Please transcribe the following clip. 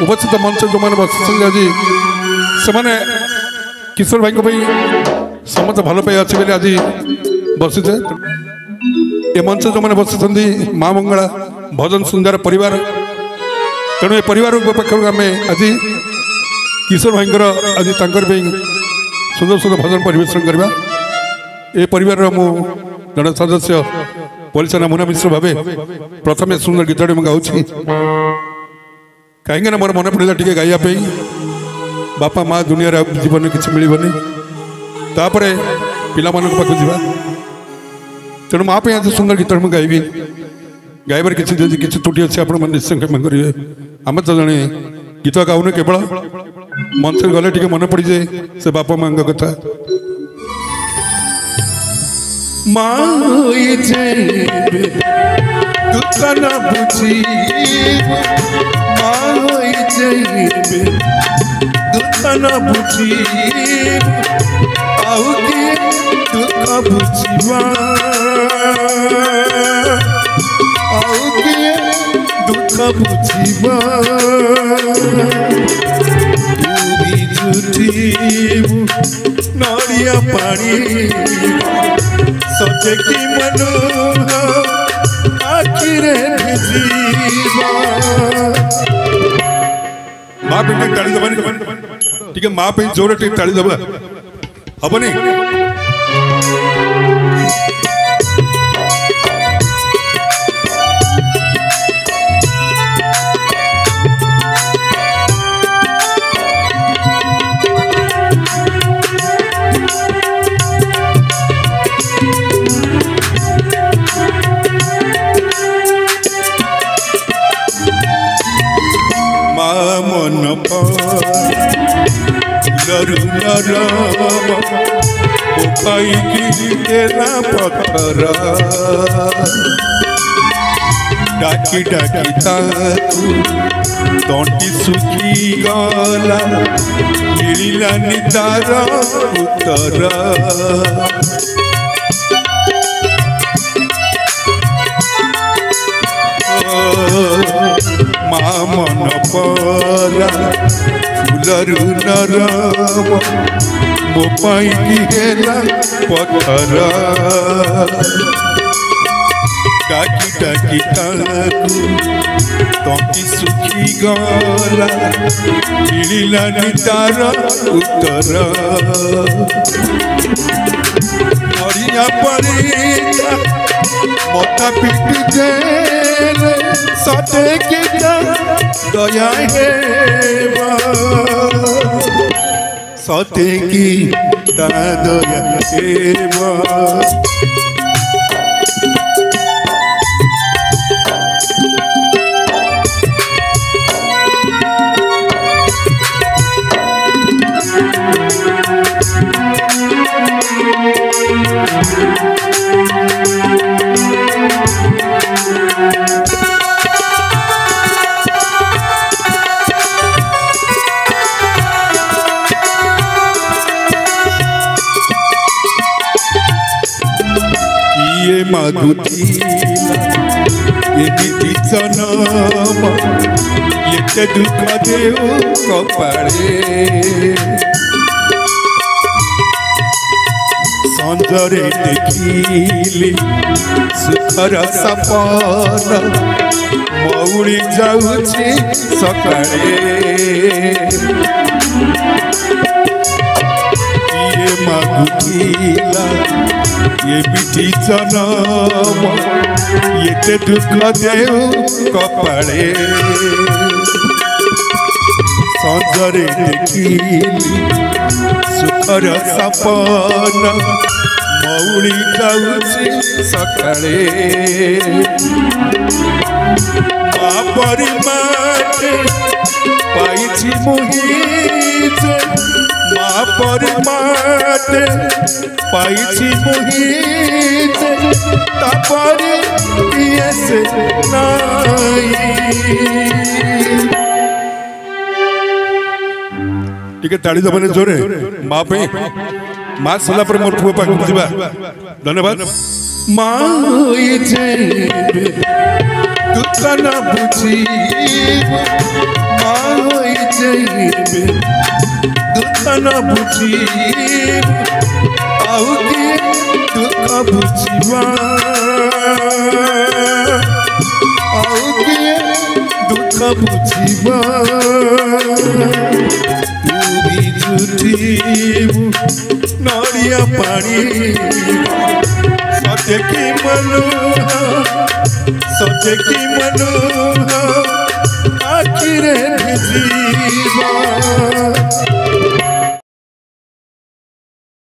उपस्थित मंच जो मैंने बस आज से किशोर भाई समस्त भल पाई अच्छे बोले आज बसीचे ये मंच जो मैंने बस माँ मंगला भजन सुंदर परिवार तेणु ये परिवार पक्षर आम आज किशोर भाई आज सुंदर सुंदर भजन परिवेशन करवा ये परिवार मु जन सदस्य परिचालना मुना मिश्र भाव प्रथम सुंदर गीत गाँची कहीं मोर मन पड़ा टे गाइबा बापा माँ दुनिया जीवन किसी मिलनी तापर पिला पाक जा तेणु माँ आज सुंदर गीत मुझे गायबी गायबार किसी त्रुटि अच्छे आप निश्चय क्षमा करेंगे आम तो जड़े गीत गाऊन केवल मंच गले टे मन पड़ जाए से बापा माँ कथा दुख बुझिबा नड़िया पानी सजे की मनो आखिरे भिजिबा माँ पे ताली दबा ठीक है माँ पे जोर टे ताली दबा हबनी डाकी डाकी तंटी सुखी गला मिलानी तार उत्तर माँ मन परा फूलरू नरम मो पाई पत्थर डाकी डाकी तंटी सुखी गला मिलानी तार उत्तर मरिया परिता मता पिटी दे सते के दया है सते की दया है मागुती जन्म ये दुख देव कपाड़े संजरे देखिली सुखर सपन मौड़ी जाऊची सकाळे ये मागुतीला ये मिठी जन्म ये दुख देव कपाड़े संजरे देखिली सुखर सपन मौड़ी जाऊची सकाळे माँ परिमाटे पाइछि मोहिते माँ परिमाटे पाइछि मोहिते तापरे किए से नाई टिके ताड़ी दबने जोरे माँ पे माँ सला पर मोर पुआ पाक बुझिबा धन्यवाद माँ दुख न बुझीबु माँ होई जाइबे दुख न बुझीबु आउ किए दुख बुझिबा आउ किए दुख बुझिबा तू भी झूठीबु नड़िया पानी सत्य की मनु आखिरे भिजीबा